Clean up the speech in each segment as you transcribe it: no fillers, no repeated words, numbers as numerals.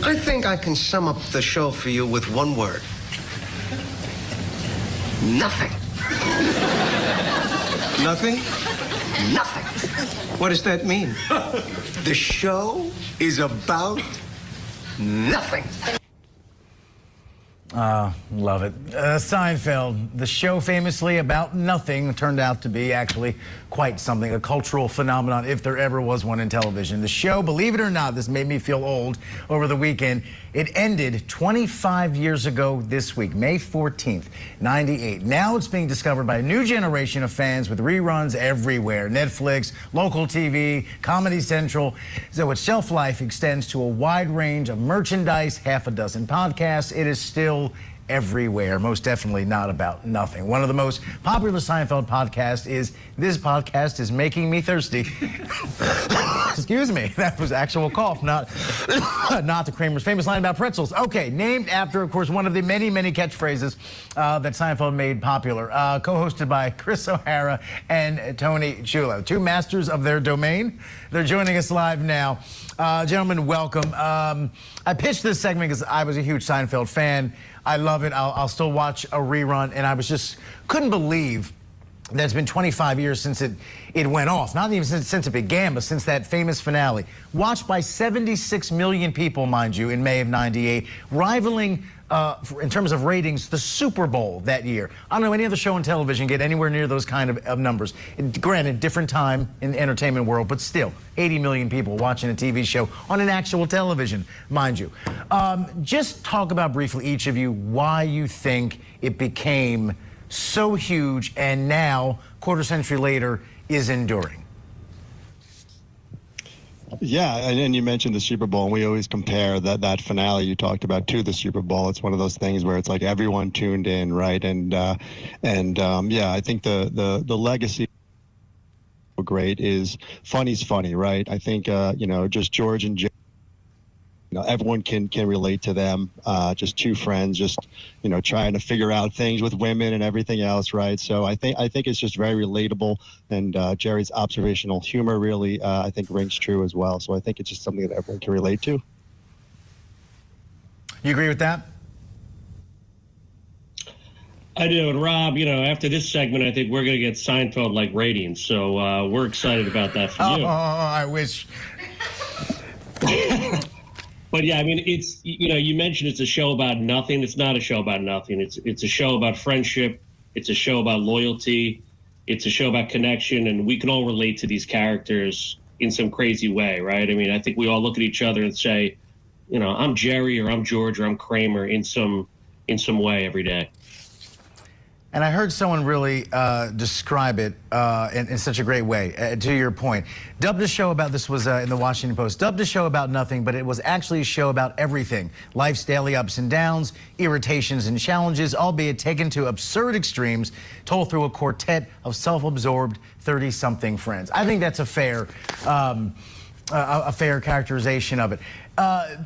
I think I can sum up the show for you with one word. Nothing. Nothing? Nothing. What does that mean? The show is about nothing. Love it. Seinfeld, the show famously about nothing, turned out to be actually quite something, a cultural phenomenon if there ever was one in television. The show, believe it or not, this made me feel old over the weekend. It ended 25 years ago this week, May 14th, 98. Now it's being discovered by a new generation of fans with reruns everywhere. Netflix, local TV, Comedy Central. So its shelf life extends to a wide range of merchandise, half a dozen podcasts. It is still everywhere, most definitely not about nothing. One of the most popular Seinfeld podcasts is This Podcast Is Making Me Thirsty. Excuse me, that was actual cough, not the Kramer's famous line about pretzels. Okay, named after, of course, one of the many, many catchphrases that Seinfeld made popular. Co-hosted by Chris O'Hara and Tony Chulo, two masters of their domain. They're joining us live now. Gentlemen, welcome. I pitched this segment because I was a huge Seinfeld fan. I love it. I'll still watch a rerun, and I was just couldn't believe that it's been 25 years since it went off. Not even since it began, but since that famous finale. Watched by 76 million people, mind you, in May of '98, rivaling in terms of ratings the Super Bowl that year. I don't know any other show on television get anywhere near those kind of numbers. Granted, different time in the entertainment world, but still 80 million people watching a TV show on an actual television, mind you. Just talk about briefly, each of you, why you think it became so huge and now, quarter century later, is enduring. Yeah, and you mentioned the Super Bowl, and we always compare that finale you talked about to the Super Bowl. It's one of those things where it's like everyone tuned in, right? And yeah, I think the legacy great is funny's funny, right? I think just George and Jerry, everyone can relate to them. Just two friends, just trying to figure out things with women and everything else, right? So I think it's just very relatable, and Jerry's observational humor really I think rings true as well. So I think it's just something that everyone can relate to. You agree with that? I do, and Rob, after this segment, I think we're going to get Seinfeld-like ratings, so we're excited about that for you. Oh, I wish. But yeah, I mean, it's, you mentioned it's a show about nothing. It's not a show about nothing. It's a show about friendship. It's a show about loyalty. It's a show about connection, and we can all relate to these characters in some crazy way, right? I mean, I think we all look at each other and say, I'm Jerry, or I'm George, or I'm Kramer in some way every day. And I heard someone really describe it in such a great way, to your point. Dubbed a show about, this was in the Washington Post, dubbed a show about nothing, but it was actually a show about everything. Life's daily ups and downs, irritations and challenges, albeit taken to absurd extremes, told through a quartet of self-absorbed 30-something friends. I think that's a fair characterization of it.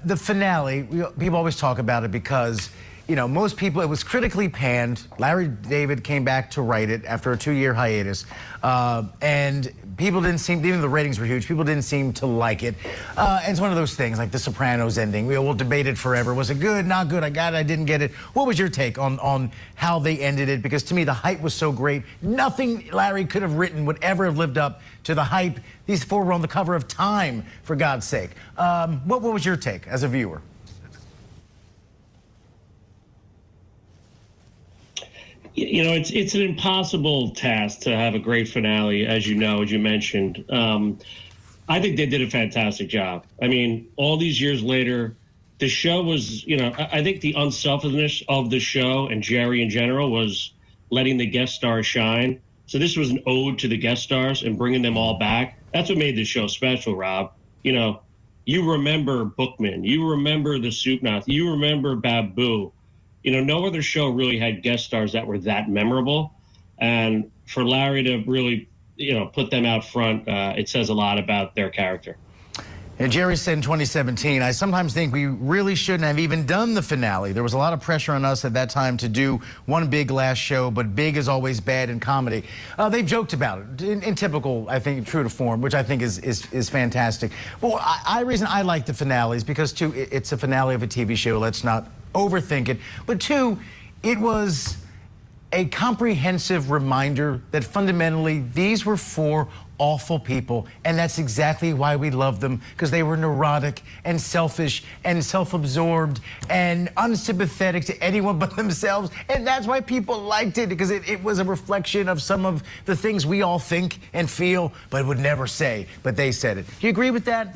The finale, people always talk about it because most people, it was critically panned. Larry David came back to write it after a 2-year hiatus. And people didn't seem, even the ratings were huge, people didn't seem to like it. And it's one of those things, like The Sopranos ending. We'll debate it forever. Was it good, not good? I got it, I didn't get it. What was your take on how they ended it? Because to me, the hype was so great. Nothing Larry could have written would ever have lived up to the hype. These four were on the cover of Time, for God's sake. What was your take as a viewer? It's an impossible task to have a great finale, as you mentioned. I think they did a fantastic job. I mean, all these years later, the show was, I think the unselfishness of the show and Jerry in general was letting the guest stars shine. So this was an ode to the guest stars and bringing them all back. That's what made this show special, Rob. You remember Bookman, you remember the Soup Nazi, you remember Babu. No other show really had guest stars that were that memorable. And for Larry to really, put them out front, it says a lot about their character. And Jerry said in 2017, I sometimes think we really shouldn't have even done the finale. There was a lot of pressure on us at that time to do one big last show, but big is always bad in comedy. They've joked about it in typical, I think, true to form, which I think is fantastic. Well, reason I like the finale is because, two, it's a finale of a TV show. Let's not overthink it. But two, it was a comprehensive reminder that fundamentally these were four awful people, and that's exactly why we love them, because they were neurotic and selfish and self-absorbed and unsympathetic to anyone but themselves, and that's why people liked it, because it was a reflection of some of the things we all think and feel but would never say, but they said it. Do you agree with that?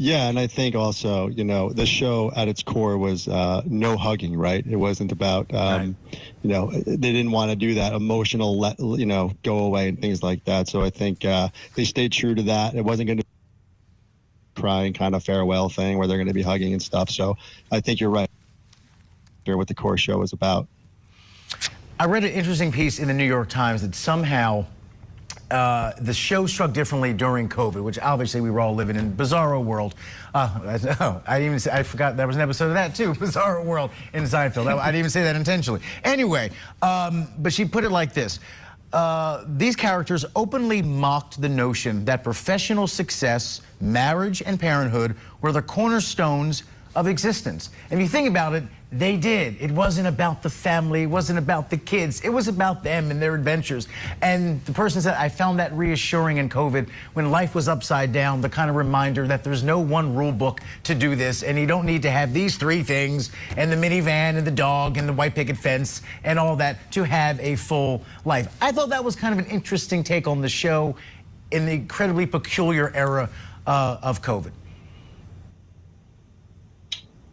Yeah, and I think also, you know, the show at its core was no hugging, right? It wasn't about, Right. you know, they didn't want to do that emotional, you know, go away and things like that. So I think they stayed true to that. It wasn't going to be crying kind of farewell thing where they're going to be hugging and stuff. So I think you're right. What the core show was about. I read an interesting piece in the New York Times that somehow the show struck differently during COVID, which obviously we were all living in a bizarro world. I forgot there was an episode of that too, Bizarro World in Seinfeld. I didn't even say that intentionally. Anyway, but she put it like this. These characters openly mocked the notion that professional success, marriage, and parenthood were the cornerstones of existence. And if you think about it, they did. It wasn't about the family, it wasn't about the kids, it was about them and their adventures. And the person said, I found that reassuring in COVID when life was upside down, the kind of reminder that there's no one rule book to do this, and you don't need to have these three things, and the minivan, and the dog, and the white picket fence, and all that to have a full life. I thought that was kind of an interesting take on the show in the incredibly peculiar era of COVID.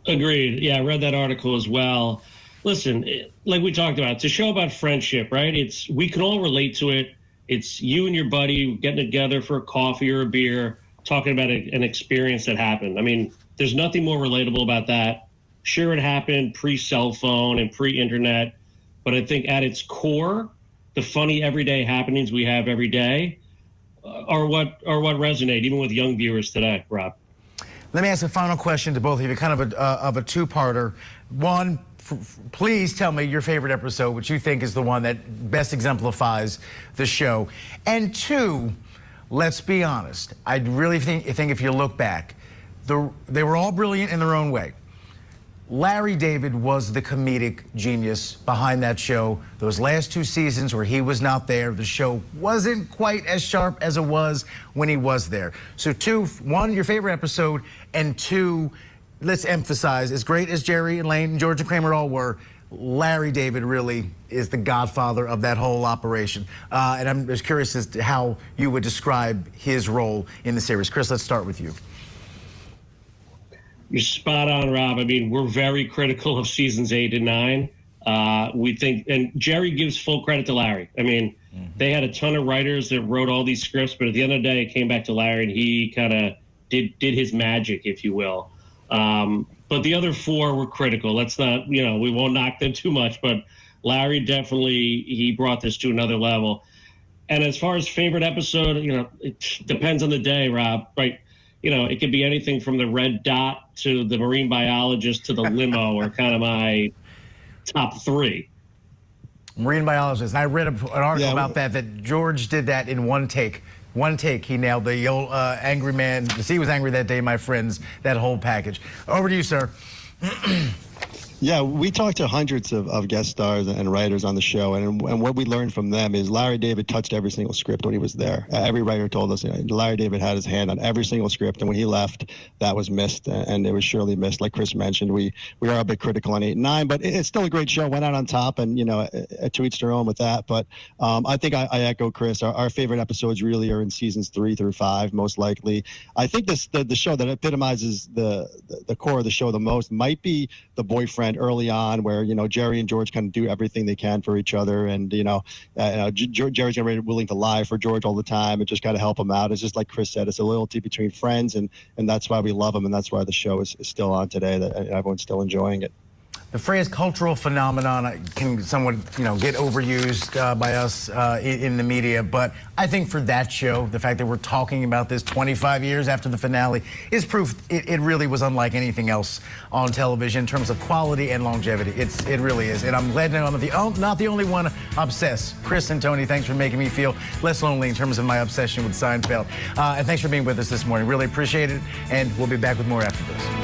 Agreed. Yeah, I read that article as well. Listen, like we talked about, it's a show about friendship, right? We can all relate to it. It's you and your buddy getting together for a coffee or a beer, talking about an experience that happened. I mean, there's nothing more relatable about that. Sure, it happened pre-cell phone and pre-internet, but I think at its core, the funny everyday happenings we have every day are what resonate, even with young viewers today, Rob. Let me ask a final question to both of you, kind of a two-parter. One, please tell me your favorite episode, which you think is the one that best exemplifies the show. And two, let's be honest. I really think if you look back, they were all brilliant in their own way. Larry David was the comedic genius behind that show. Those last two seasons where he was not there, the show wasn't quite as sharp as it was when he was there. So one, your favorite episode, and two, let's emphasize, as great as Jerry and Lane and George and Kramer all were, Larry David really is the godfather of that whole operation. And I'm just curious as to how you would describe his role in the series. Chris, let's start with you. You're spot on, Rob. I mean, we're very critical of seasons 8 and 9. We think, and Jerry gives full credit to Larry. I mean, they had a ton of writers that wrote all these scripts, but at the end of the day, it came back to Larry, and he kind of did his magic, if you will. But the other four were critical. Let's not, we won't knock them too much, but Larry definitely, he brought this to another level. And as far as favorite episode, it depends on the day, Rob, right? It could be anything from the red dot to the marine biologist to the limo are kind of my top three. Marine biologist. I read an article about that George did that in one take. One take, he nailed the old angry man. He was angry that day, my friends, that whole package. Over to you, sir. Yeah, we talked to hundreds of guest stars and writers on the show, and what we learned from them is Larry David touched every single script when he was there. Every writer told us Larry David had his hand on every single script, and when he left, that was missed, and it was surely missed. Like Chris mentioned, we are a bit critical on 8 and 9, but it's still a great show. Went out on top, and to each their own with that. But I think I echo Chris. Our favorite episodes really are in seasons 3 through 5, most likely. I think the show that epitomizes the core of the show the most might be the boyfriend early on, where Jerry and George kind of do everything they can for each other, and Jerry's willing to lie for George all the time and just kind of help him out. It's just like Chris said, it's a loyalty between friends, and that's why we love them, and that's why the show is still on today, that everyone's still enjoying it. The phrase cultural phenomenon can somewhat, get overused by us in the media. But I think for that show, the fact that we're talking about this 25 years after the finale is proof it really was unlike anything else on television in terms of quality and longevity. It really is. And I'm glad to know I'm not the only one obsessed. Chris and Tony, thanks for making me feel less lonely in terms of my obsession with Seinfeld. And thanks for being with us this morning. Really appreciate it. And we'll be back with more after this.